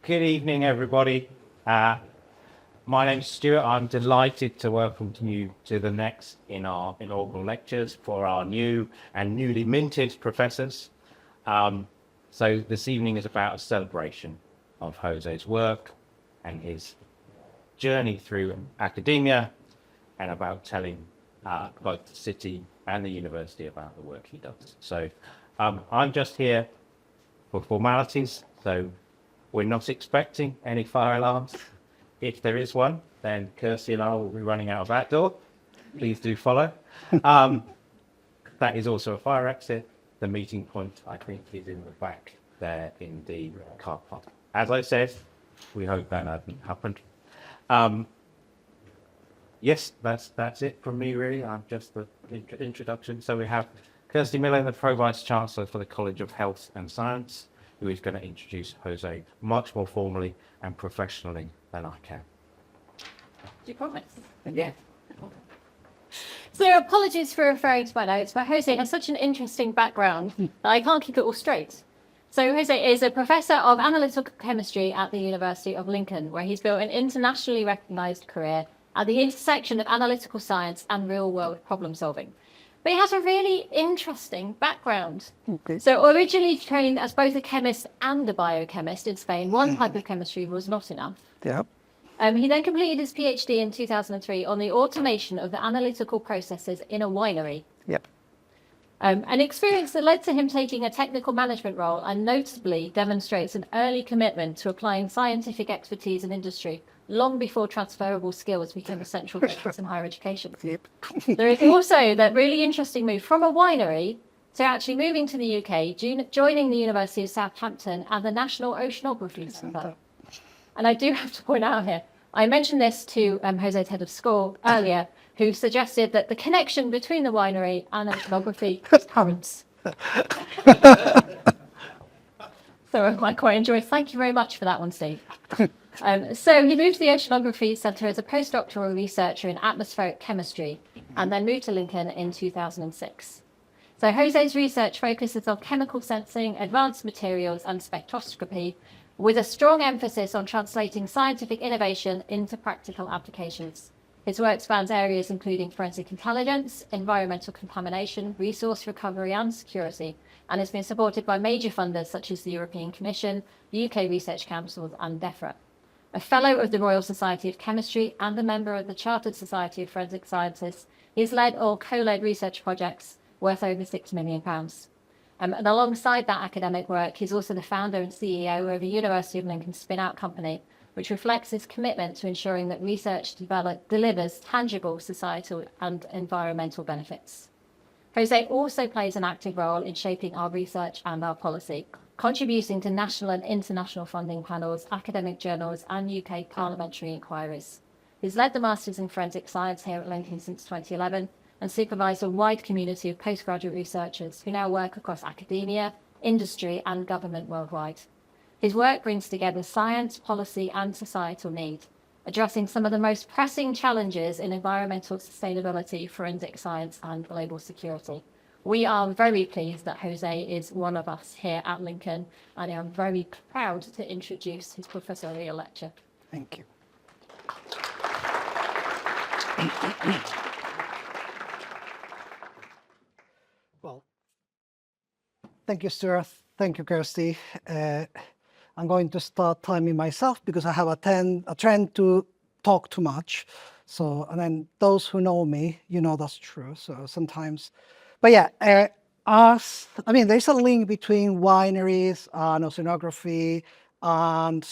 Good evening, everybody. My name's Stuart. I'm delighted to welcome you to the next in our inaugural lectures for our new and newly minted professors. So this evening is about a celebration of Jose's work and his journey through academia, and about telling both the city and the university about the work he does. So I'm just here for formalities, so we're not expecting any fire alarms. If there is one, then Kirsty and I will be running out of that door. Please do follow. That is also a fire exit. The meeting point, I think, is in the back there in the car park. As I said, we hope that hasn't happened. Yes, that's it from me, really. I'm just the introduction. So we have Kirsty Miller, the Pro-Vice Chancellor for the College of Health and Science, who is going to introduce Jose much more formally and professionally than I can. Do you promise? Yeah. So apologies for referring to my notes, but Jose has such an interesting background that I can't keep it all straight. So Jose is a professor of analytical chemistry at the University of Lincoln, where he's built an internationally recognized career at the intersection of analytical science and real-world problem solving. But he has a really interesting background. Okay. So originally trained as both a chemist and a biochemist in Spain, one type of chemistry was not enough. Yep. He then completed his PhD in 2003 on the automation of the analytical processes in a winery. Yep. An experience that led to him taking a technical management role and notably demonstrates an early commitment to applying scientific expertise in industry long before transferable skills became a central focus in higher education. Yep. There is also that really interesting move from a winery to actually moving to the UK, joining the University of Southampton and the National Oceanography Centre. And I do have to point out here, I mentioned this to Jose's head of school earlier, who suggested that the connection between the winery and oceanography is currents. So I quite enjoy. Thank you very much for that one, Steve. So he moved to the Oceanography Centre as a postdoctoral researcher in atmospheric chemistry and then moved to Lincoln in 2006. So Jose's research focuses on chemical sensing, advanced materials and spectroscopy, with a strong emphasis on translating scientific innovation into practical applications. His work spans areas including forensic intelligence, environmental contamination, resource recovery and security, and has been supported by major funders such as the European Commission, the UK Research Council and DEFRA. A Fellow of the Royal Society of Chemistry and a member of the Chartered Society of Forensic Scientists, he has led or co-led research projects worth over £6 million. And alongside that academic work, he's also the founder and CEO of the University of Lincoln spin-out company, which reflects his commitment to ensuring that research delivers tangible societal and environmental benefits. Jose also plays an active role in shaping our research and our policy, contributing to national and international funding panels, academic journals, and UK parliamentary inquiries. He's led the Masters in Forensic Science here at Lincoln since 2011 and supervised a wide community of postgraduate researchers who now work across academia, industry, and government worldwide. His work brings together science, policy, and societal need, addressing some of the most pressing challenges in environmental sustainability, forensic science, and global security. We are very pleased that Jose is one of us here at Lincoln, and I am very proud to introduce his professorial lecture. Thank you. Well, thank you, Stuart. Thank you, Kirsty. I'm going to start timing myself because I have a trend to talk too much. So, and then those who know me, you know that's true. So sometimes, but yeah, there's a link between wineries and oceanography and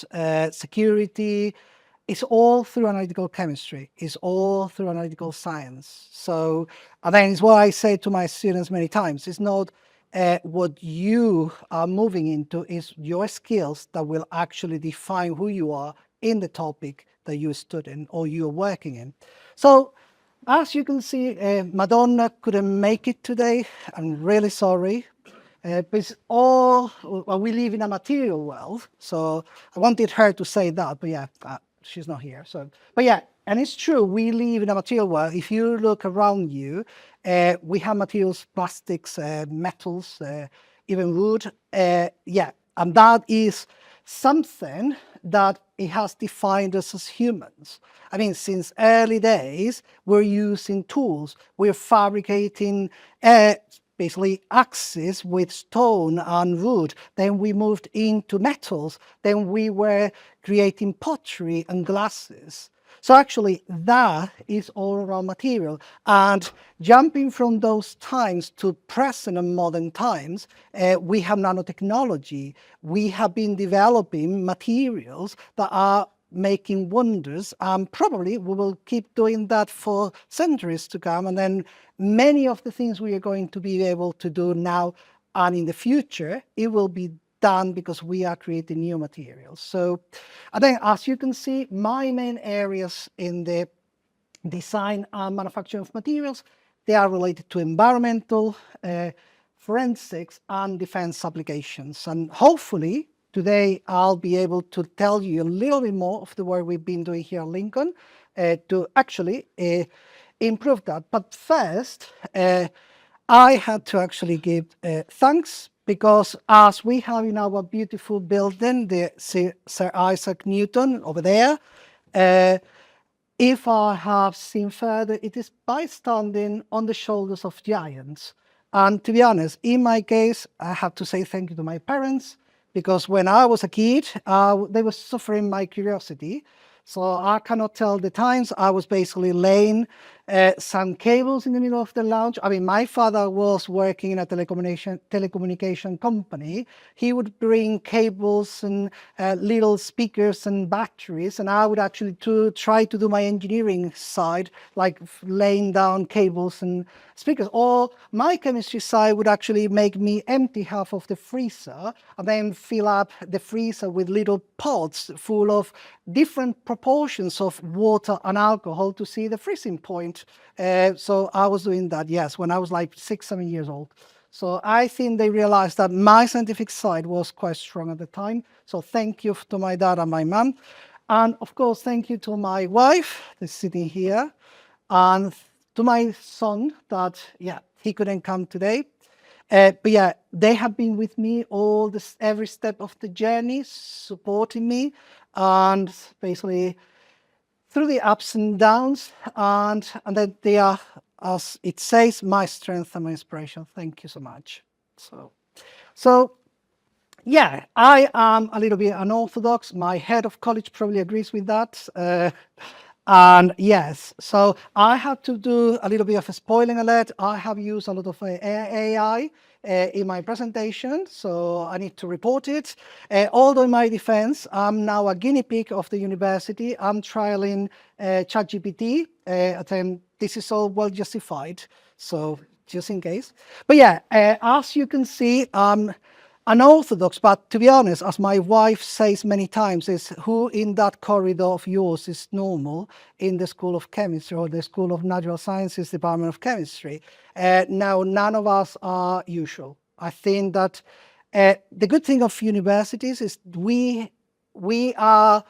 security. It's all through analytical chemistry. It's all through analytical science. So, and then it's what I say to my students many times. It's not what you are moving into, is your skills that will actually define who you are in the topic that you studying or you're working in. So, as you can see, Madonna couldn't make it today. I'm really sorry. But it's all, well, we live in a material world. So I wanted her to say that, but yeah, she's not here. So, but yeah, and it's true, we live in a material world. If you look around you, we have materials, plastics, metals, even wood. Yeah, and that is something that it has defined us as humans. I mean, since early days, we're using tools. We're fabricating basically axes with stone and wood. Then we moved into metals. Then we were creating pottery and glasses. So actually, that is all around material. And jumping from those times to present and modern times, we have nanotechnology. We have been developing materials that are making wonders, and probably we will keep doing that for centuries to come. And then many of the things we are going to be able to do now and in the future, it will be done because we are creating new materials. So, and then as you can see, my main areas in the design and manufacturing of materials, they are related to environmental, forensics, and defense applications. And hopefully today I'll be able to tell you a little bit more of the work we've been doing here at Lincoln to actually improve that. But first, I had to actually give thanks, because as we have in our beautiful building, the Sir Isaac Newton over there, if I have seen further, it is by standing on the shoulders of giants. And to be honest, in my case, I have to say thank you to my parents, because when I was a kid, they were suffering my curiosity. So I cannot tell the times. I was basically laying some cables in the middle of the lounge. I mean, my father was working in a telecommunication company. He would bring cables and little speakers and batteries, and I would actually try to do my engineering side, like laying down cables and speakers. Or my chemistry side would actually make me empty half of the freezer and then fill up the freezer with little pots full of different proportions of water and alcohol to see the freezing point. So I was doing that, yes, when I was like 6, 7 years old. So I think they realized that my scientific side was quite strong at the time. So thank you to my dad and my mom. And of course, thank you to my wife, that's sitting here, and to my son that, yeah, he couldn't come today. But yeah, they have been with me every step of the journey, supporting me, and basically through the ups and downs, and then they are, as it says, my strength and my inspiration. Thank you so much. So yeah, I am a little bit unorthodox. My head of college probably agrees with that. And yes, so I had to do a little bit of a spoiling alert. I have used a lot of AI in my presentation, so I need to report it. Although in my defense, I'm now a guinea pig of the university. I'm trialing ChatGPT, and this is all well justified, so just in case. But yeah, as you can see, unorthodox, but to be honest, as my wife says many times, is who in that corridor of yours is normal in the School of Chemistry or the School of Natural Sciences, Department of Chemistry. Now, none of us are usual. I think that the good thing of universities is we are,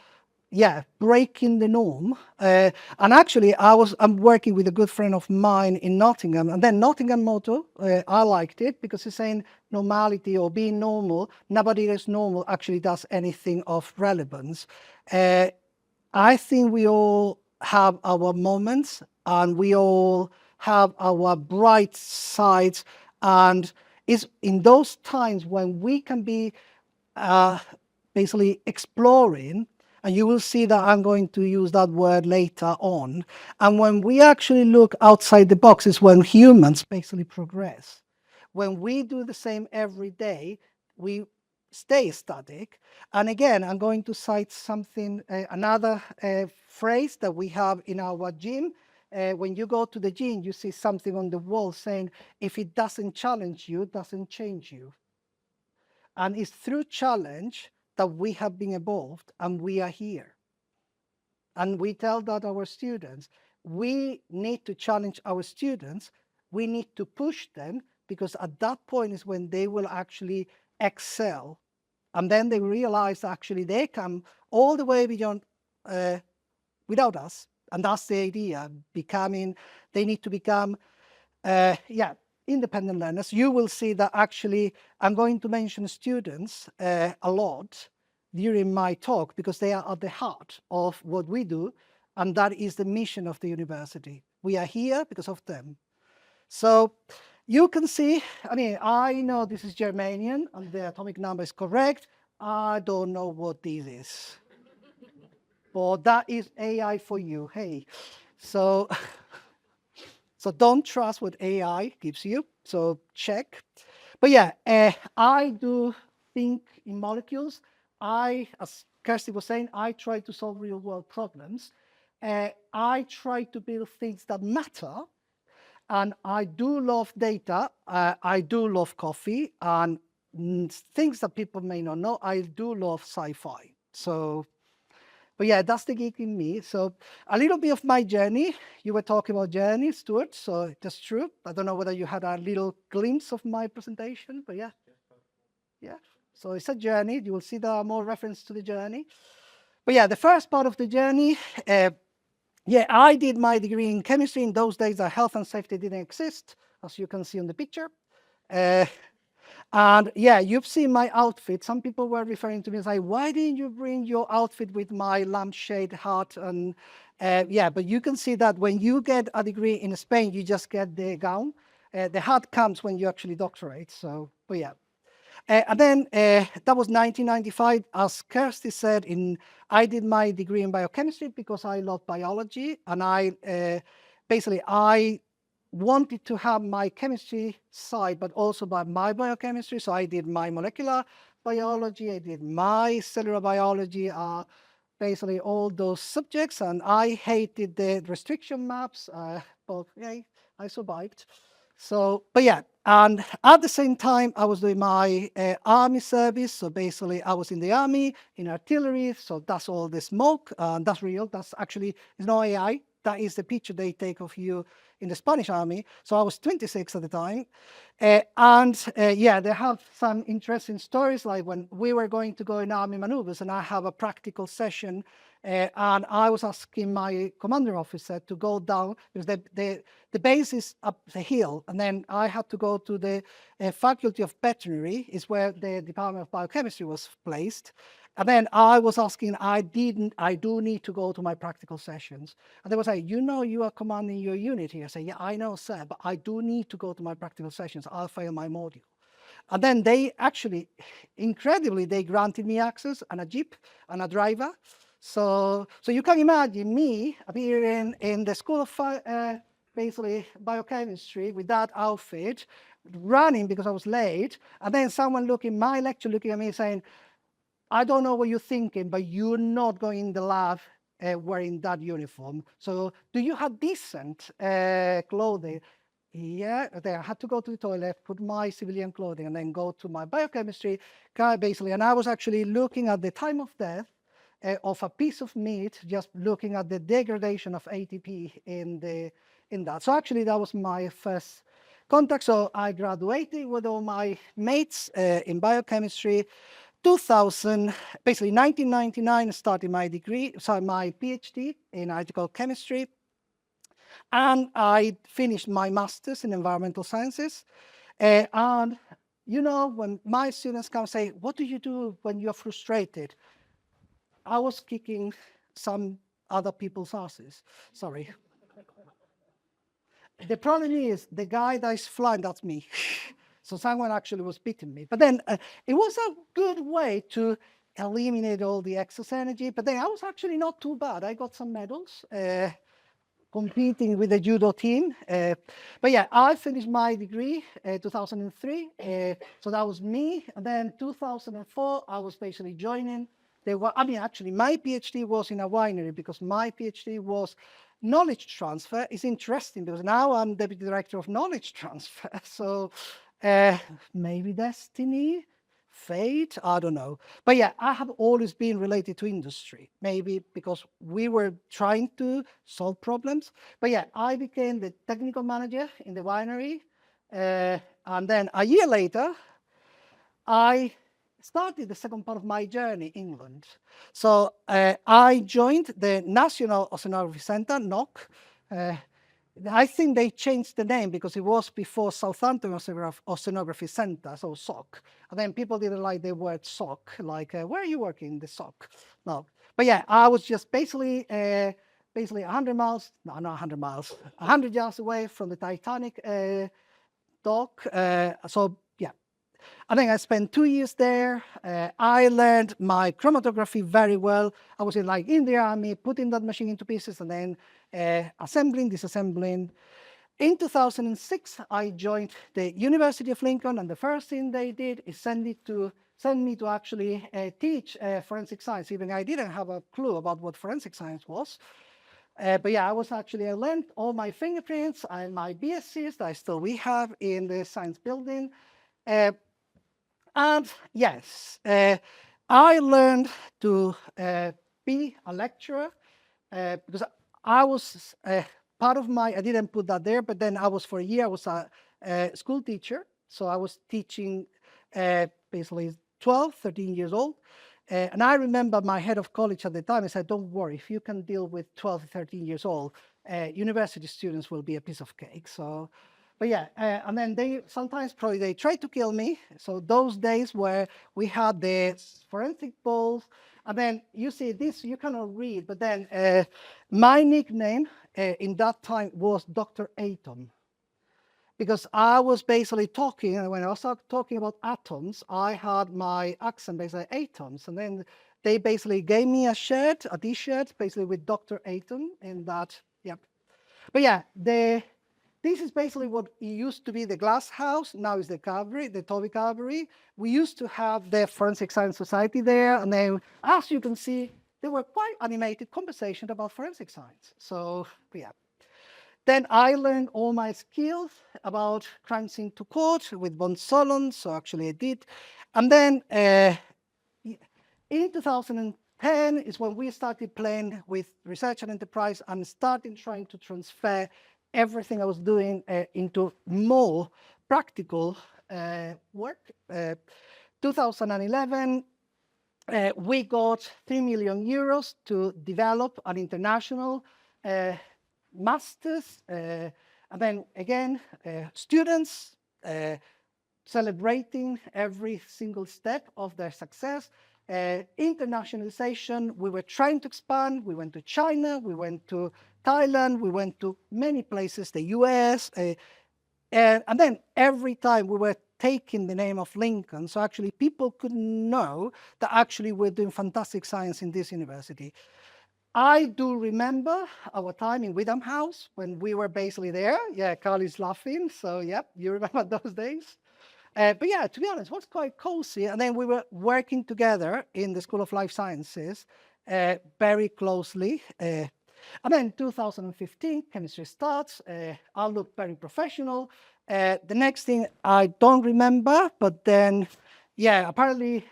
yeah, breaking the norm. And actually, I'm working with a good friend of mine in Nottingham, and then Nottingham motto, I liked it because it's saying normality or being normal. Nobody that's normal actually does anything of relevance. I think we all have our moments, and we all have our bright sides, and it's in those times when we can be basically exploring. And you will see that I'm going to use that word later on. And when we actually look outside the box is when humans basically progress. When we do the same every day, we stay static. And again, I'm going to cite something, another phrase that we have in our gym. When you go to the gym, you see something on the wall saying, if it doesn't challenge you, it doesn't change you. And it's through challenge that we have been evolved and we are here. And we tell that our students, we need to challenge our students, we need to push them, because at that point is when they will actually excel. And then they realize actually they come all the way beyond without us. And that's the idea, they need to become, independent learners. You will see that actually I'm going to mention students a lot. during my talk because they are at the heart of what we do, and that is the mission of the university. We are here because of them. So you can see, I mean, I know this is Germanian and the atomic number is correct. I don't know what this is. But that is AI for you, hey. So, so don't trust what AI gives you, so check. But yeah, I do think in molecules. As Kirsty was saying, I try to solve real world problems. I try to build things that matter. And I do love data. I do love coffee and things that people may not know. I do love sci-fi. So, but yeah, that's the geek in me. So a little bit of my journey. You were talking about journey, Stuart. So that's true. I don't know whether you had a little glimpse of my presentation, but yeah. Yeah. So it's a journey. You will see there are more references to the journey. But yeah, the first part of the journey, yeah, I did my degree in chemistry. In those days, health and safety didn't exist, as you can see on the picture. And yeah, you've seen my outfit. Some people were referring to me and say, why didn't you bring your outfit with my lampshade hat? And yeah, but you can see that when you get a degree in Spain, you just get the gown. The hat comes when you actually doctorate. So, but yeah. And then that was 1995. As Kirsty said, I did my degree in biochemistry because I love biology. And I wanted to have my chemistry side, but also my biochemistry. So I did my molecular biology, I did my cellular biology, basically all those subjects. And I hated the restriction maps, but yeah, I survived. So, but yeah, and at the same time, I was doing my army service. So basically, I was in the army, in artillery. So that's all the smoke. That's real. That's actually, it's not AI. That is the picture they take of you in the Spanish army. So I was 26 at the time. Yeah, they have some interesting stories, like when we were going to go in army maneuvers and I have a practical session and I was asking my commander officer to go down because the base is up the hill, and then I had to go to the faculty of veterinary, is where the Department of Biochemistry was placed. And then I was asking, I do need to go to my practical sessions. And they would say, you know, you are commanding your unit here. I say, yeah, I know, sir, but I do need to go to my practical sessions. I'll fail my module. And then they actually, incredibly, they granted me access and a jeep and a driver. So you can imagine me appearing in the School of basically biochemistry with that outfit, running because I was late, and then someone my lecturer looking at me saying, I don't know what you're thinking, but you're not going in the lab wearing that uniform. So do you have decent clothing? Yeah, I had to go to the toilet, put my civilian clothing, and then go to my biochemistry, basically. And I was actually looking at the time of death of a piece of meat, just looking at the degradation of ATP in that. So actually, that was my first contact. So I graduated with all my mates in biochemistry. 2000, basically 1999, started my degree, so my PhD in analytical chemistry. And I finished my master's in environmental sciences. And you know, when my students come and say, what do you do when you're frustrated? I was kicking some other people's asses, sorry. The problem is the guy that is flying, that's me. So someone actually was beating me. But then it was a good way to eliminate all the excess energy. But then I was actually not too bad. I got some medals competing with the judo team. But yeah, I finished my degree 2003. So that was me. And then 2004, I was basically joining. Actually, my PhD was in a winery because my PhD was knowledge transfer. Is interesting because now I'm deputy director of knowledge transfer. So maybe destiny, fate, I don't know. But yeah, I have always been related to industry, maybe because we were trying to solve problems. But yeah, I became the technical manager in the winery. And then a year later, I started the second part of my journey in England. So I joined the National Oceanography Centre, NOC. I think they changed the name because it was before Southampton Oceanography Center, so SOC. And then people didn't like the word SOC, like, where are you working, the SOC? No. But yeah, I was just basically 100 miles, no, not 100 miles, 100 yards away from the Titanic dock. So yeah, I think I spent 2 years there. I learned my chromatography very well. I was in the army, putting that machine into pieces and then assembling, disassembling. In 2006, I joined the University of Lincoln, and the first thing they did is send me to actually teach forensic science. Even I didn't have a clue about what forensic science was. But yeah, I learned all my fingerprints and my BSCs that we have in the science building. And yes, I learned to be a lecturer because I was part of I didn't put that there, but then for a year, I was a school teacher. So I was teaching basically 12, 13 years old. And I remember my head of college at the time, I said, don't worry, if you can deal with 12, 13 years old, university students will be a piece of cake. So but yeah, and then they tried to kill me. So those days where we had the forensic balls, and then you see this, you cannot read, but then my nickname in that time was Dr. Atom. Because I was basically talking, and when I was talking about atoms, I had my accent basically atoms. And then they basically gave me a t-shirt, basically with Dr. Atom in that, yep. But yeah, this is basically what used to be the glass house. Now is the Cavalry, the Toby Cavalry. We used to have the Forensic Science Society there. And then, as you can see, there were quite animated conversations about forensic science. So, yeah. Then I learned all my skills about crime scene to court with von Solon. So actually I did. And then in 2010 is when we started playing with research and enterprise and started trying to transfer everything I was doing into more practical work. 2011, we got 3 million euros to develop an international master's. And then again, students celebrating every single step of their success. Internationalization, we were trying to expand. We went to China, we went to Thailand, we went to many places, the US. And then every time we were taking the name of Lincoln, so actually people could know that actually we're doing fantastic science in this university. I do remember our time in Wyndham House when we were basically there. Yeah, Carl is laughing. So, yep, you remember those days. But yeah, to be honest, it was quite cozy. And then we were working together in the School of Life Sciences very closely. And then 2015, chemistry starts. I look very professional. The next thing I don't remember, but then, yeah, apparently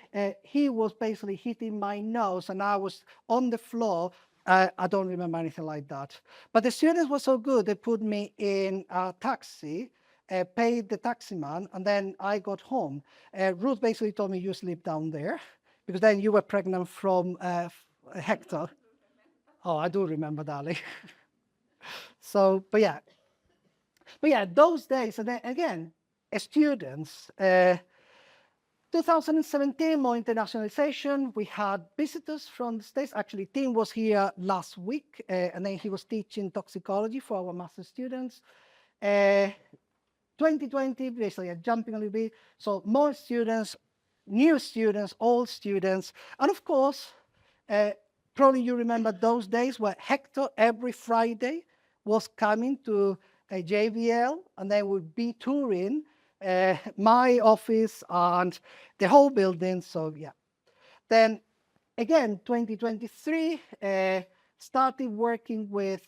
he was basically hitting my nose and I was on the floor. I don't remember anything like that. But the students were so good, they put me in a taxi, paid the taxi man, and then I got home. Ruth basically told me, you sleep down there, because then you were pregnant from Hector. Oh, I do remember, darling. So, but yeah, those days, and then again, students, 2017, more internationalization. We had visitors from the States. Actually, Tim was here last week, and then he was teaching toxicology for our master students. 2020, basically, jumping a little bit. So more students, new students, old students. And of course, probably you remember those days where Hector every Friday was coming to a JVL, and they would be touring my office and the whole building. So yeah. Then again, 2023, started working with,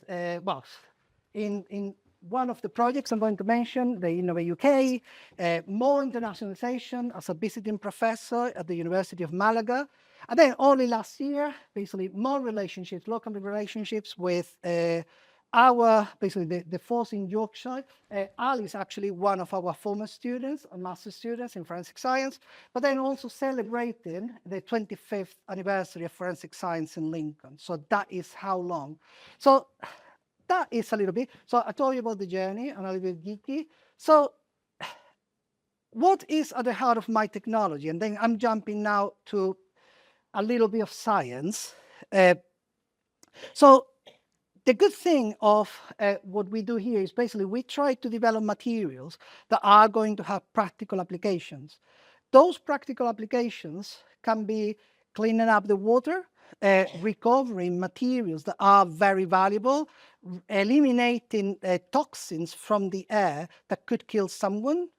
in one of the projects I'm going to mention, the Inaugural UK, more internationalization as a visiting professor at the University of Malaga. And then only last year, basically more relationships, local relationships with the force in Yorkshire. Al is actually one of our former students, master students in forensic science, but then also celebrating the 25th anniversary of forensic science in Lincoln. So that is how long. So that is a little bit. So I told you about the journey and a little bit geeky. So what is at the heart of my technology? And then I'm jumping now to a little bit of science. So the good thing of what we do here is basically we try to develop materials that are going to have practical applications. Those practical applications can be cleaning up the water, recovering materials that are very valuable, eliminating toxins from the air that could kill someone.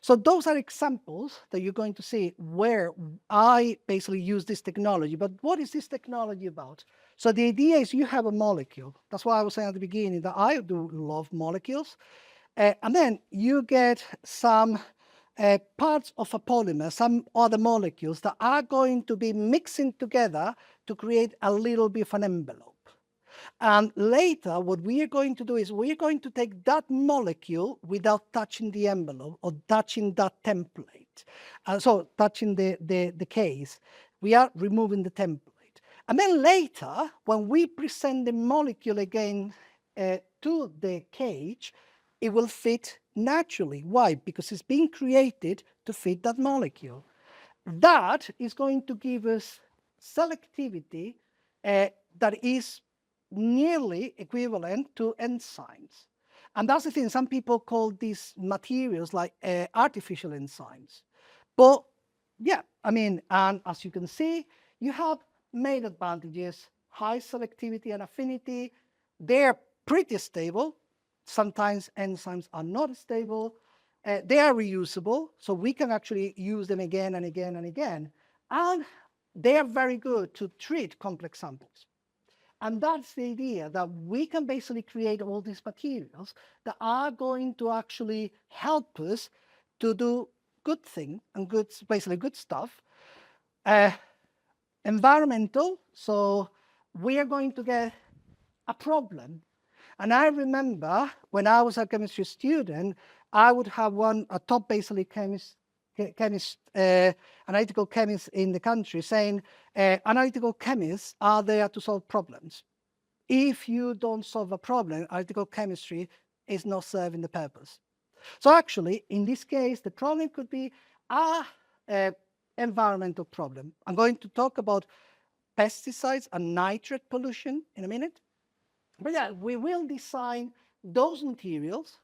So those are examples that you're going to see where I basically use this technology. But what is this technology about? So the idea is you have a molecule. That's why I was saying at the beginning that I do love molecules. And then you get some parts of a polymer, some other molecules that are going to be mixing together to create a little bit of an envelope. And later, what we are going to do is we're going to take that molecule without touching the envelope or touching that template. So touching the case, we are removing the template. And then later, when we present the molecule again to the cage, it will fit naturally. Why? Because it's being created to fit that molecule. That is going to give us selectivity that is nearly equivalent to enzymes. And that's the thing, some people call these materials like artificial enzymes. But yeah, I mean, and as you can see, you have main advantages, high selectivity and affinity. They're pretty stable. Sometimes enzymes are not stable. They are reusable, so we can actually use them again and again and again. And they are very good to treat complex samples. And that's the idea, that we can basically create all these materials that are going to actually help us to do good thing and good, basically good stuff. Environmental, so we are going to get a problem. And I remember when I was a chemistry student, I would have a top basically analytical chemists in the country saying, analytical chemists are there to solve problems. If you don't solve a problem, analytical chemistry is not serving the purpose. So actually, in this case, the problem could be a environmental problem. I'm going to talk about pesticides and nitrate pollution in a minute. But yeah, we will design those materials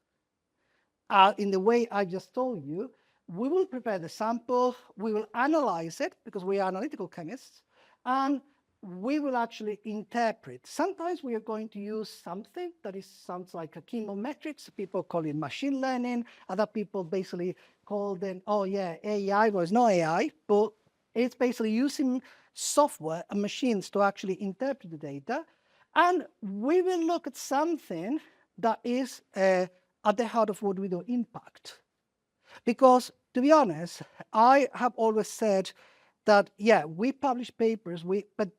in the way I just told you. We will prepare the sample, we will analyze it because we are analytical chemists, and we will actually interpret. Sometimes we are going to use something that sounds like a chemometrics. People call it machine learning. Other people basically call them, oh yeah, AI. Well, it's not AI, but it's basically using software and machines to actually interpret the data. And we will look at something that is at the heart of what we do, impact. Because to be honest, I have always said that, yeah, we publish papers, but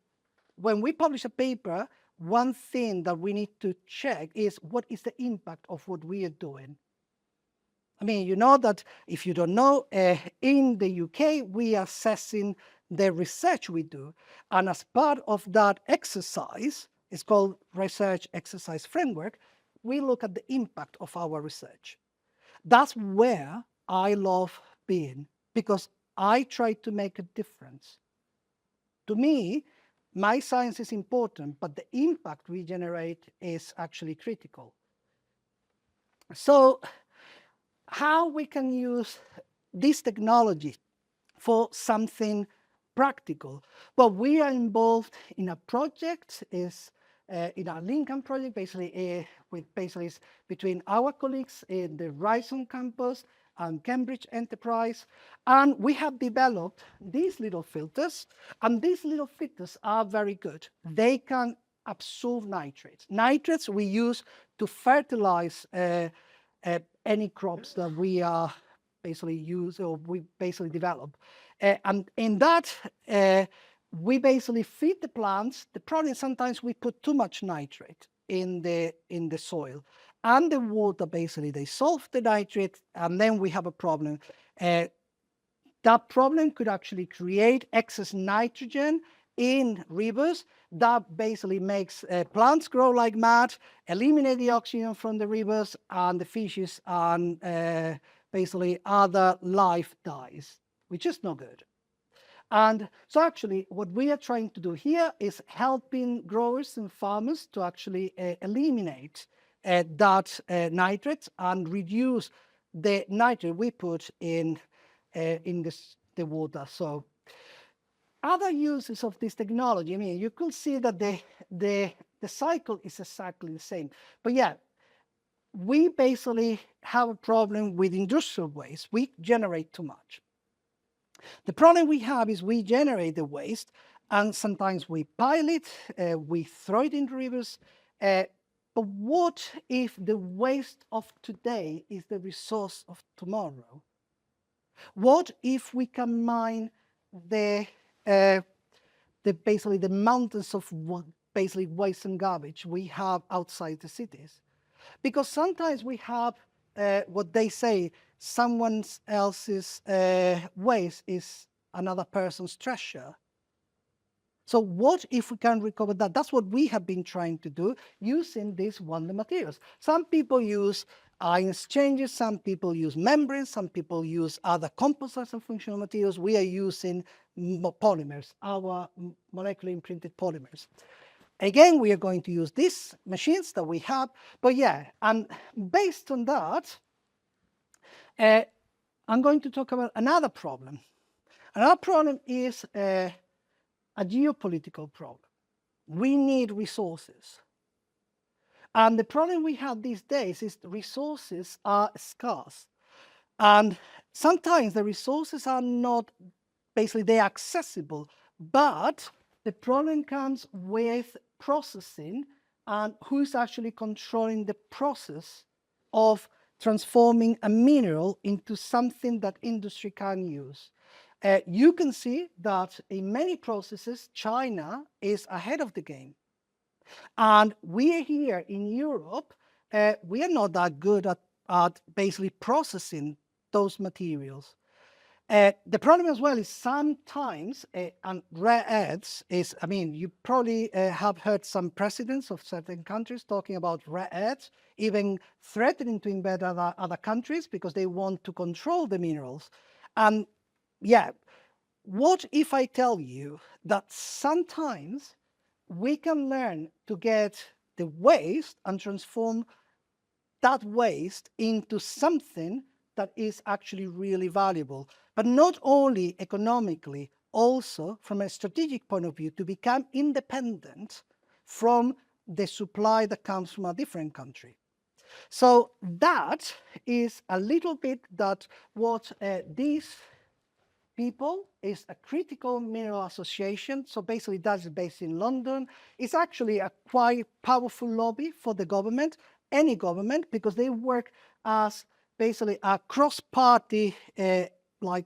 when we publish a paper, one thing that we need to check is what is the impact of what we are doing. I mean, you know that if you don't know, in the UK, we are assessing the research we do. And as part of that exercise, it's called Research Exercise Framework, we look at the impact of our research. That's where I love being, because I try to make a difference. To me, my science is important, but the impact we generate is actually critical. So how we can use this technology for something practical? Well, we are involved in a project, in our Lincoln project, basically is between our colleagues in the Ryerson campus and Cambridge Enterprise. And we have developed these little filters, and these little filters are very good. They can absorb nitrates. Nitrates we use to fertilize any crops that we are basically use or we basically develop. And in that, we basically feed the plants. The problem is sometimes we put too much nitrate in the soil, and the water basically dissolve the nitrate, and then we have a problem. That problem could actually create excess nitrogen in rivers that basically makes plants grow like mad, eliminate the oxygen from the rivers, and the fishes and basically other life dies, which is no good. And so actually what we are trying to do here is helping growers and farmers to actually eliminate that nitrate and reduce the nitrate we put in the water. So other uses of this technology, I mean, you could see that the cycle is exactly the same. But yeah, we basically have a problem with industrial waste. We generate too much. The problem we have is we generate the waste, and sometimes we pile it, we throw it into rivers. But what if the waste of today is the resource of tomorrow? What if we can mine basically the mountains of basically waste and garbage we have outside the cities? Because sometimes we have what they say, someone else's waste is another person's treasure. So what if we can recover that? That's what we have been trying to do using these wonder materials. Some people use ion exchanges, some people use membranes, some people use other composites and functional materials. We are using polymers, our molecularly imprinted polymers. Again, we are going to use these machines that we have, but yeah, and based on that, I'm going to talk about another problem. Another problem is a geopolitical problem. We need resources. And the problem we have these days is the resources are scarce. And sometimes the resources are not, basically they're accessible, but the problem comes with processing and who's actually controlling the process of transforming a mineral into something that industry can use. You can see that in many processes, China is ahead of the game. And we here in Europe, we are not that good at basically processing those materials. The problem as well is sometimes, and rare earths is, I mean, you probably have heard some presidents of certain countries talking about rare earths, even threatening to invade other countries because they want to control the minerals. And yeah, what if I tell you that sometimes we can learn to get the waste and transform that waste into something that is actually really valuable, but not only economically, also from a strategic point of view, to become independent from the supply that comes from a different country. So that is a little bit that what these people is a critical mineral association. So basically that's based in London. It's actually a quite powerful lobby for the government, any government, because they work as basically a cross-party like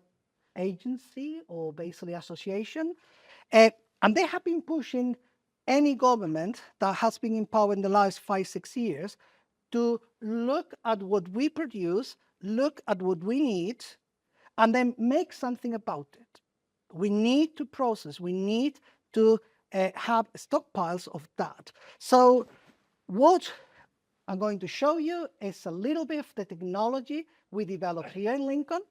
agency or basically association. And they have been pushing any government that has been in power in the last 5-6 years to look at what we produce, look at what we need, and then make something about it. We need to process, we need to have stockpiles of that. So what I'm going to show you is a little bit of the technology we developed here in Lincoln.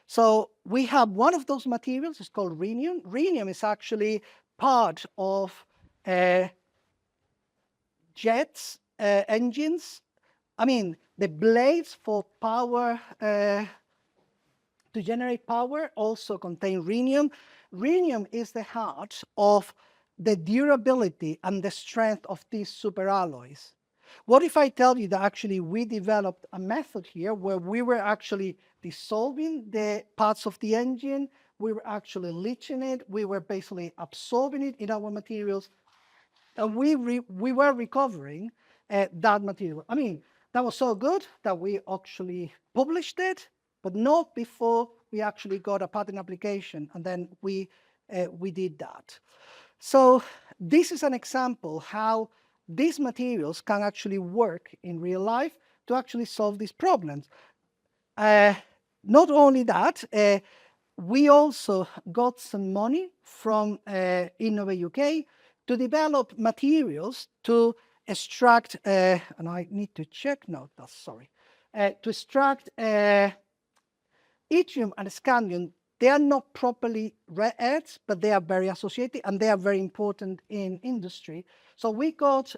So we have one of those materials, it's called rhenium. Rhenium is actually part of jets, engines. I mean, the blades for power, to generate power also contain rhenium. Rhenium is the heart of the durability and the strength of these superalloys. What if I tell you that actually we developed a method here where we were actually dissolving the parts of the engine, we were actually leaching it, we were basically absorbing it in our materials, and we were recovering that material. I mean, that was so good that we actually published it, but not before we actually got a patent application, and then we did that. So this is an example how these materials can actually work in real life to actually solve these problems. Not only that, we also got some money from Inaugural UK to develop materials to extract, and I need to check, no, that's sorry, to extract yttrium and scandium. They are not properly rare earths, but they are very associated and they are very important in industry. So we got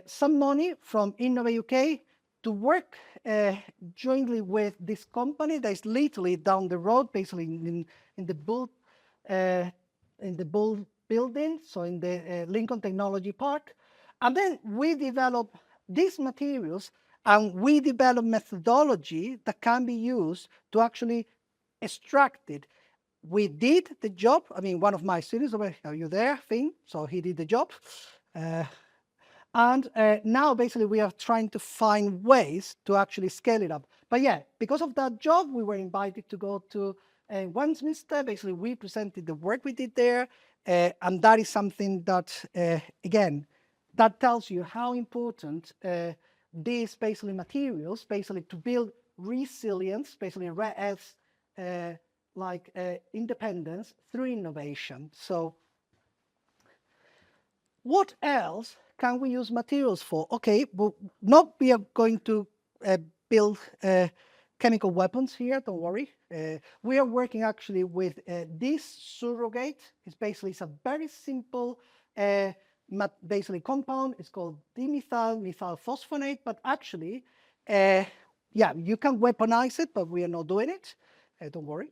some money from Inaugural UK to work jointly with this company that is literally down the road, basically in the Bull building, so in the Lincoln Technology Park. And then we develop these materials and we develop methodology that can be used to actually extract it. We did the job. I mean, one of my students, are you there, Finn? So he did the job. And now basically we are trying to find ways to actually scale it up. But yeah, because of that job, we were invited to go to Westminster. Basically, we presented the work we did there. And that is something that, again, that tells you how important these basically materials, basically to build resilience, basically rare earths, independence through innovation. So what else can we use materials for? Okay, well, not we are going to build chemical weapons here, don't worry. We are working actually with this surrogate. It's a very simple basically compound. It's called dimethyl methylphosphonate, but actually, yeah, you can weaponize it, but we are not doing it. Don't worry.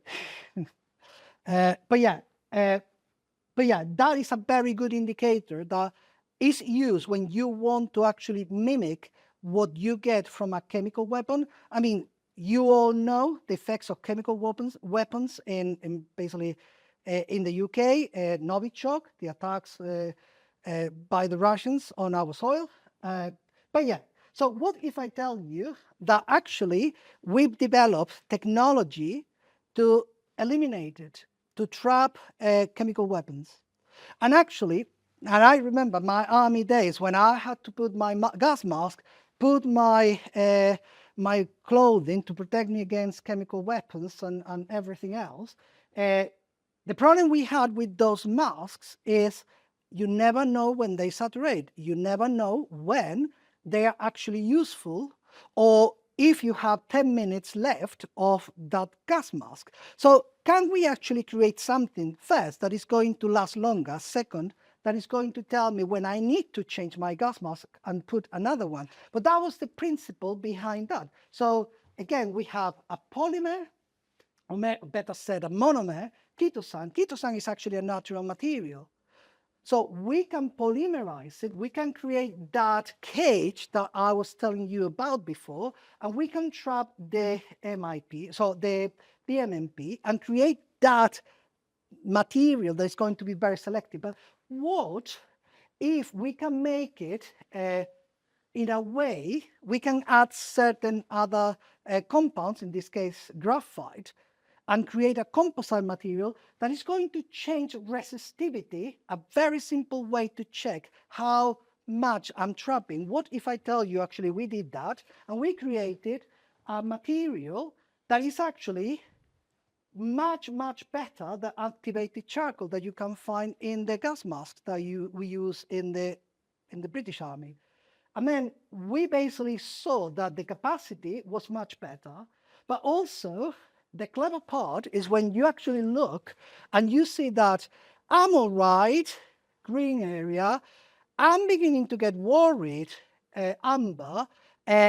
But yeah, that is a very good indicator that is used when you want to actually mimic what you get from a chemical weapon. I mean, you all know the effects of chemical weapons in basically in the UK, Novichok, the attacks by the Russians on our soil. But yeah, so what if I tell you that actually we've developed technology to eliminate it, to trap chemical weapons? And actually, and I remember my army days when I had to put my gas mask, put my my clothing to protect me against chemical weapons and everything else. The problem we had with those masks is you never know when they saturate. You never know when they are actually useful, or if you have 10 minutes left of that gas mask. So can we actually create something first that is going to last longer, second, that is going to tell me when I need to change my gas mask and put another one? But that was the principle behind that. So again, we have a polymer, or better said, a monomer, chitosan. Chitosan is actually a natural material. So we can polymerize it, we can create that cage that I was telling you about before, and we can trap the MIP, so the MMP, and create that material that is going to be very selective. But what if we can make it in a way, we can add certain other compounds, in this case graphite, and create a composite material that is going to change resistivity, a very simple way to check how much I'm trapping. What if I tell you actually we did that and we created a material that is actually much, much better than activated charcoal that you can find in the gas masks that we use in the British Army. And then we basically saw that the capacity was much better, but also the clever part is when you actually look and you see that I'm all right, green area, I'm beginning to get worried, amber,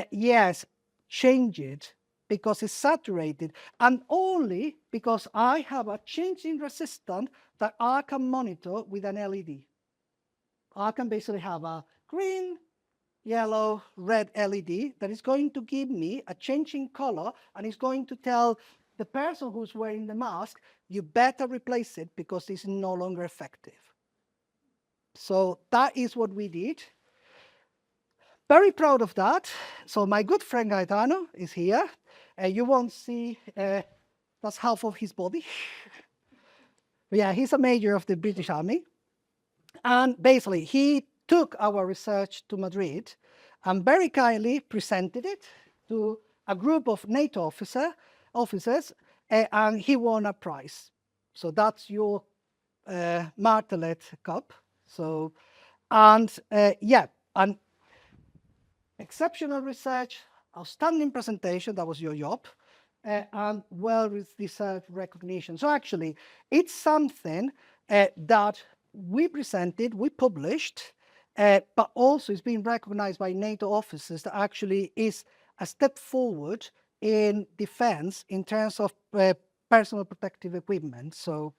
yes, change it because it's saturated, and only because I have a change in resistance that I can monitor with an LED. I can basically have a green, yellow, red LED that is going to give me a change in color, and it's going to tell the person who's wearing the mask, you better replace it because it's no longer effective. So that is what we did. Very proud of that. So my good friend Gaetano is here. You won't see, that's half of his body. Yeah, he's a major of the British Army. And basically, he took our research to Madrid and very kindly presented it to a group of NATO officers and he won a prize. So that's your Martelet Cup. So, and yeah, and exceptional research, outstanding presentation, that was your job, and well-deserved recognition. So actually, it's something that we presented, we published, but also it's being recognized by NATO officers that actually is a step forward in defense in terms of personal protective equipment. So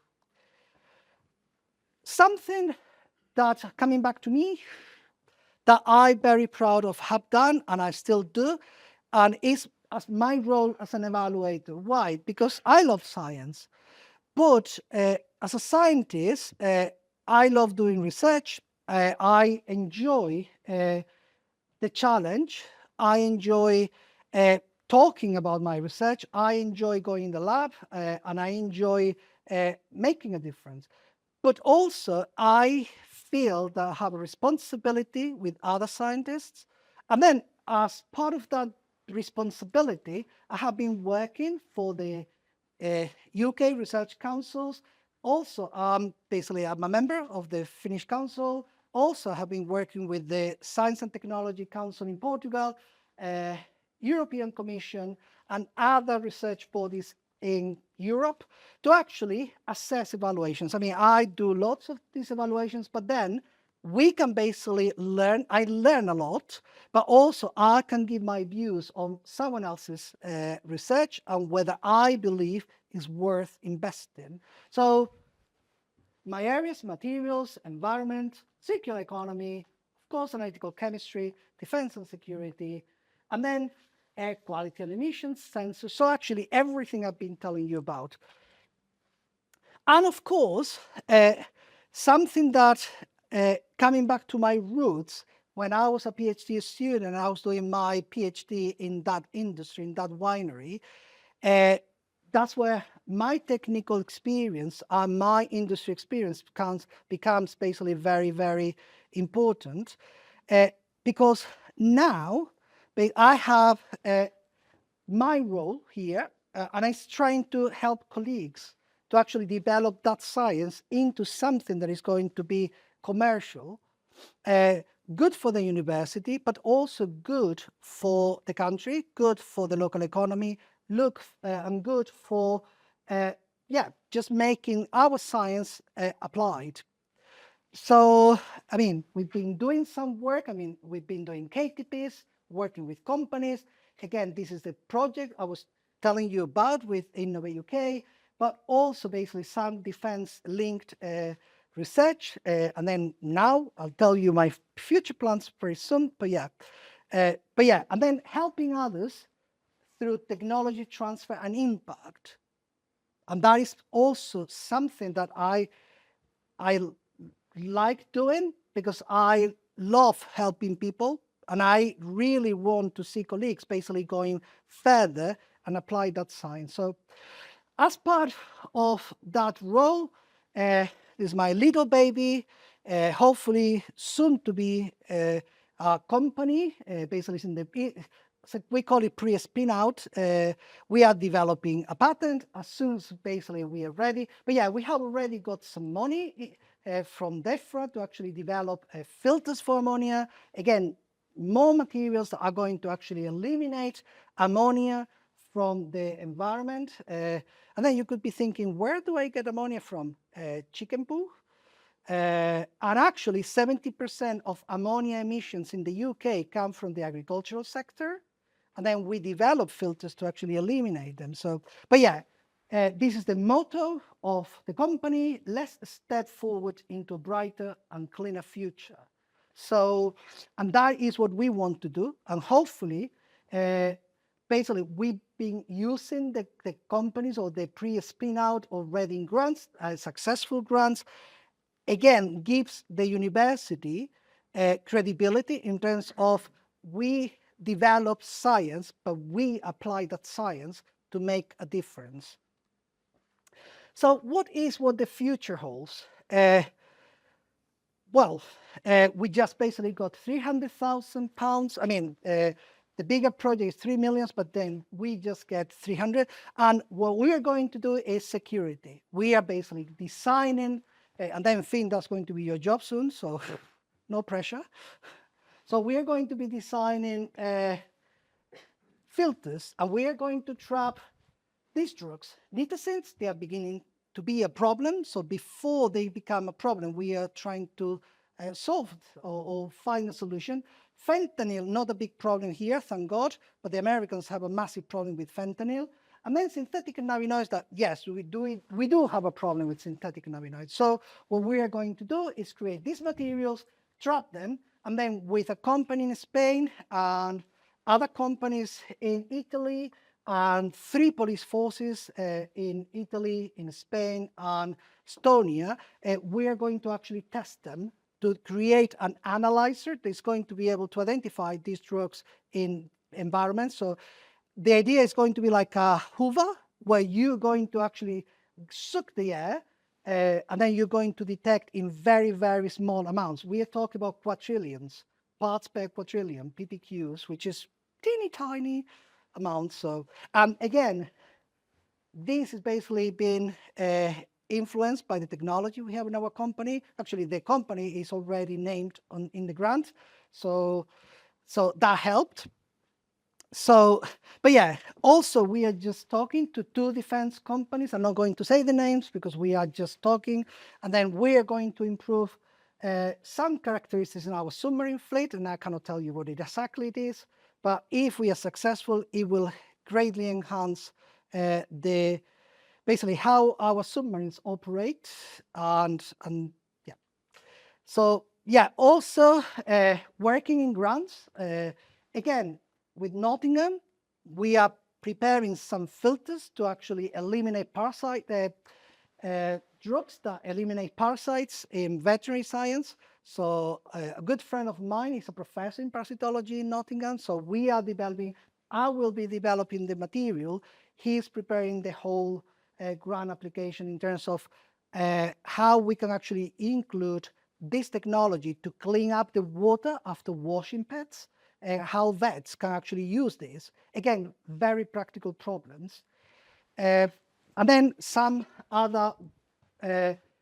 something that, coming back to me, that I'm very proud of have done, and I still do, and is as my role as an evaluator. Why? Because I love science, but as a scientist, I love doing research. I enjoy the challenge. I enjoy talking about my research. I enjoy going in the lab, and I enjoy making a difference. But also, I feel that I have a responsibility with other scientists. And then, as part of that responsibility, I have been working for the UK Research Councils. Also, basically, I'm a member of the Finnish Council. Also, have been working with the Science and Technology Council in Portugal, European Commission, and other research bodies in Europe to actually assess evaluations. I mean, I do lots of these evaluations, but then we can basically learn. I learn a lot, but also I can give my views on someone else's research and whether I believe is worth investing. So my areas: materials, environment, circular economy, of course, analytical chemistry, defense and security, and then air quality and emissions, sensors. So actually everything I've been telling you about. And of course, something that, coming back to my roots, when I was a PhD student, I was doing my PhD in that industry, in that winery, that's where my technical experience and my industry experience becomes basically very, very important. Because now I have my role here, and I'm trying to help colleagues to actually develop that science into something that is going to be commercial, good for the university, but also good for the country, good for the local economy, and good for, just making our science applied. So, I mean, we've been doing some work. I mean, we've been doing KTPs, working with companies. Again, this is the project I was telling you about with Innovate UK, but also basically some defense-linked research. And then now I'll tell you my future plans very soon. But yeah, and then helping others through technology transfer and impact. And that is also something that I like doing, because I love helping people, and I really want to see colleagues basically going further and apply that science. So as part of that role, this is my little baby, hopefully soon to be a company, basically in the, so we call it pre-spin out. We are developing a patent as soon as basically we are ready. But yeah, we have already got some money from DEFRA to actually develop filters for ammonia. Again, more materials that are going to actually eliminate ammonia from the environment. And then you could be thinking, where do I get ammonia from? Chicken poo? And actually 70% of ammonia emissions in the UK come from the agricultural sector. And then we develop filters to actually eliminate them. So, but yeah, this is the motto of the company: let's step forward into a brighter and cleaner future. So, and that is what we want to do. And hopefully, basically, we've been using the companies or the pre-spin out already in grants, successful grants. Again, gives the university credibility in terms of we develop science, but we apply that science to make a difference. So what the future holds? We just basically got £300,000. I mean, The bigger project is 3 million, but then we just get 300. And what we are going to do is security. We are basically designing, and then Finn, that's going to be your job soon, so no pressure. So we are going to be designing filters, and we are going to trap these drugs. Nitazens, they are beginning to be a problem. So before they become a problem, we are trying to solve it or find a solution. Fentanyl, not a big problem here, thank God, but the Americans have a massive problem with fentanyl. And then synthetic cannabinoids that, yes, we do have a problem with synthetic cannabinoids. So what we are going to do is create these materials, trap them, and then with a company in Spain and other companies in Italy and 3 police forces in Italy, in Spain, and Estonia, we are going to actually test them to create an analyzer that's going to be able to identify these drugs in environments. So the idea is going to be like a Hoover, where you're going to actually suck the air, and then you're going to detect in very, very small amounts. We are talking about quadrillions, parts per quadrillion, PPQs, which is teeny tiny amounts. So, again, this has basically been influenced by the technology we have in our company. Actually, the company is already named in the grant, so that helped. So, but yeah, also we are just talking to 2 defense companies. I'm not going to say the names because we are just talking, and then we are going to improve some characteristics in our submarine fleet, and I cannot tell you what it exactly it is, but if we are successful, it will greatly enhance basically how our submarines operate, and yeah. So yeah, also working in grants, again, with Nottingham, we are preparing some filters to actually eliminate parasite drugs that eliminate parasites in veterinary science. So a good friend of mine is a professor in parasitology in Nottingham. So we are developing, I will be developing the material. He's preparing the whole grant application in terms of how we can actually include this technology to clean up the water after washing pets, and how vets can actually use this. Again, very practical problems. And then some other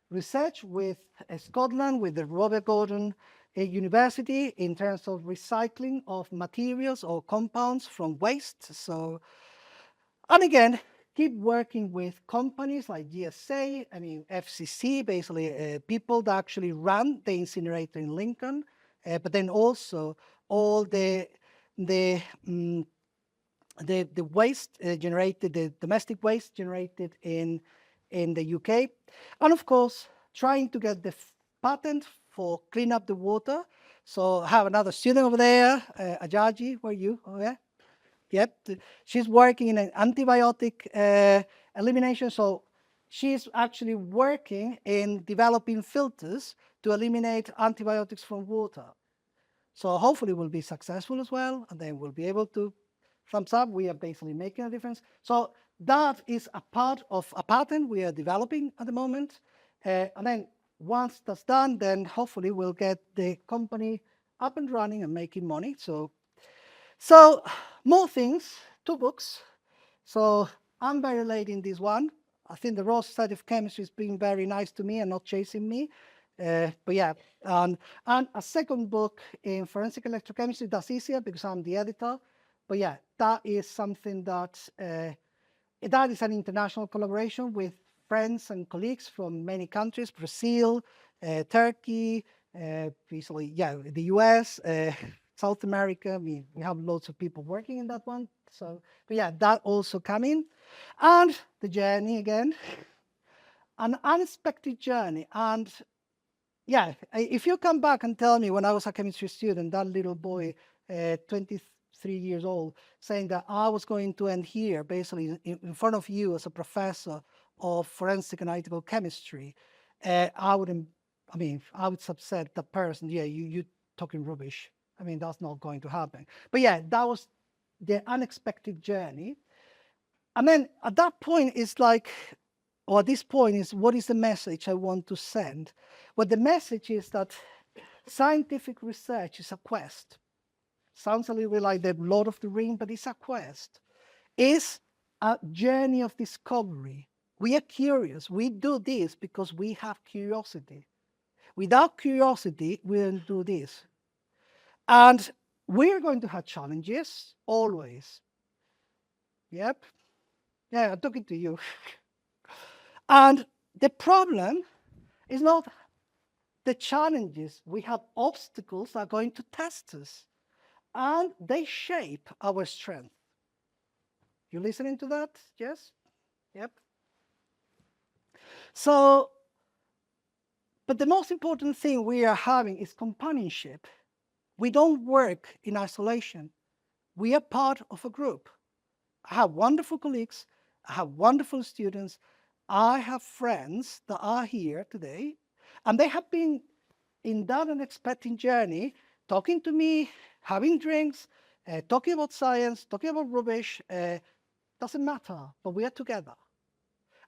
research with Scotland, with the Robert Gordon University in terms of recycling of materials or compounds from waste. So, and again, keep working with companies like GSA, I mean, FCC, basically people that actually run the incinerator in Lincoln, but then also all the waste generated, the domestic waste generated in the UK, and of course, trying to get the patent for clean up the water. So I have another student over there, Ajaji, where are you? Oh yeah. Yep, she's working in an antibiotic elimination. So she's actually working in developing filters to eliminate antibiotics from water. So hopefully we'll be successful as well, and then we'll be able to thumbs up. We are basically making a difference. So that is a part of a patent we are developing at the moment. And then once that's done, then hopefully we'll get the company up and running and making money. So more things, 2 books. So I'm very late in this one. I think the Royal Society of Chemistry has been very nice to me and not chasing me. But yeah, and a second book in forensic electrochemistry, that's easier because I'm the editor. But yeah, that is something that is an international collaboration with friends and colleagues from many countries, Brazil, Turkey, basically, yeah, the US, South America. I mean, we have lots of people working in that one. So, but yeah, that also coming. And the journey again, an unexpected journey. And yeah, if you come back and tell me when I was a chemistry student, that little boy, 23 years old, saying that I was going to end here, basically in front of you as a professor of forensic analytical chemistry, I would have said that person, yeah, you talking rubbish. I mean, that's not going to happen. But yeah, that was the unexpected journey. And then at that point, it's like, or at this point is, what is the message I want to send? Well, the message is that scientific research is a quest. Sounds a little bit like the Lord of the Ring, but it's a quest. It's a journey of discovery. We are curious. We do this because we have curiosity. Without curiosity, we don't do this. And we're going to have challenges, always. Yep. Yeah, I'm talking to you. And the problem is not the challenges. We have obstacles that are going to test us, and they shape our strength. You listening to that? Yes? Yep. So, but the most important thing we are having is companionship. We don't work in isolation. We are part of a group. I have wonderful colleagues. I have wonderful students. I have friends that are here today, and they have been in that unexpected journey, talking to me, having drinks, talking about science, talking about rubbish. Doesn't matter, but we are together.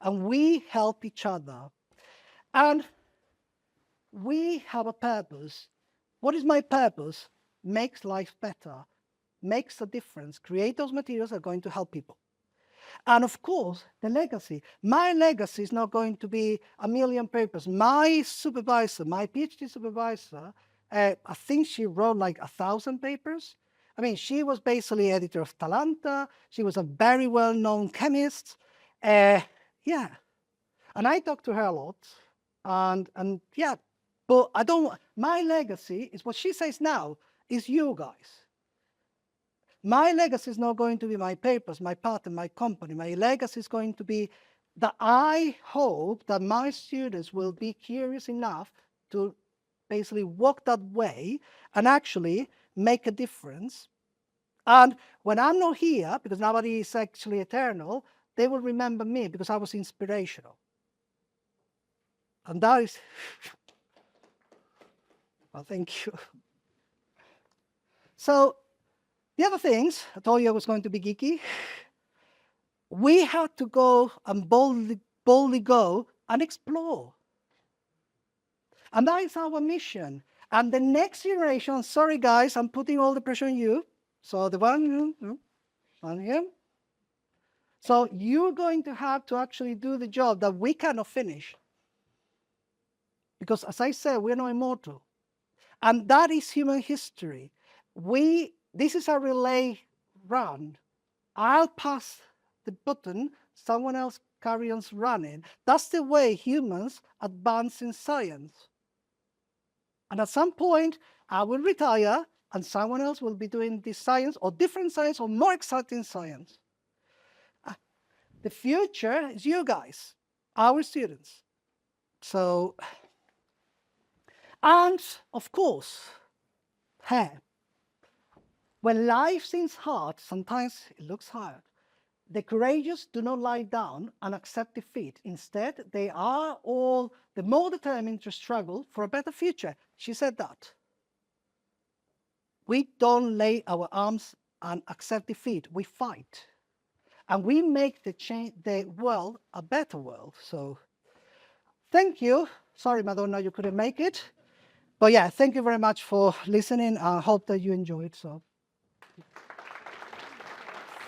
And we help each other. And we have a purpose. What is my purpose? Makes life better, makes a difference. Create those materials that are going to help people. And of course, the legacy. My legacy is not going to be a million papers. My supervisor, my PhD supervisor, I think she wrote like 1,000 papers. I mean, she was basically editor of Talanta. She was a very well-known chemist. Yeah, and I talked to her a lot. And yeah, but I don't, my legacy is what she says now, is you guys. My legacy is not going to be my papers, my patent, my company. My legacy is going to be that I hope that my students will be curious enough to basically walk that way and actually make a difference. And when I'm not here, because nobody is actually eternal, they will remember me because I was inspirational. And that is, well, thank you. So, the other things, I told you I was going to be geeky. We have to go and boldly go and explore. And that is our mission. And the next generation, sorry guys, I'm putting all the pressure on you. So the one here. So you're going to have to actually do the job that we cannot finish. Because as I said, we're not immortal. And that is human history. This is a relay run. I'll pass the button, someone else carry on running. That's the way humans advance in science. And at some point, I will retire and someone else will be doing this science or different science or more exciting science. The future is you guys, our students. So, and of course, when life seems hard, sometimes it looks hard. The courageous do not lie down and accept defeat. Instead, they are all the more determined to struggle for a better future. She said that. We don't lay our arms and accept defeat. We fight. And we make the world a better world. So thank you. Sorry, Madonna, you couldn't make it. But yeah, thank you very much for listening. I hope that you enjoyed. So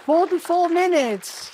44 minutes.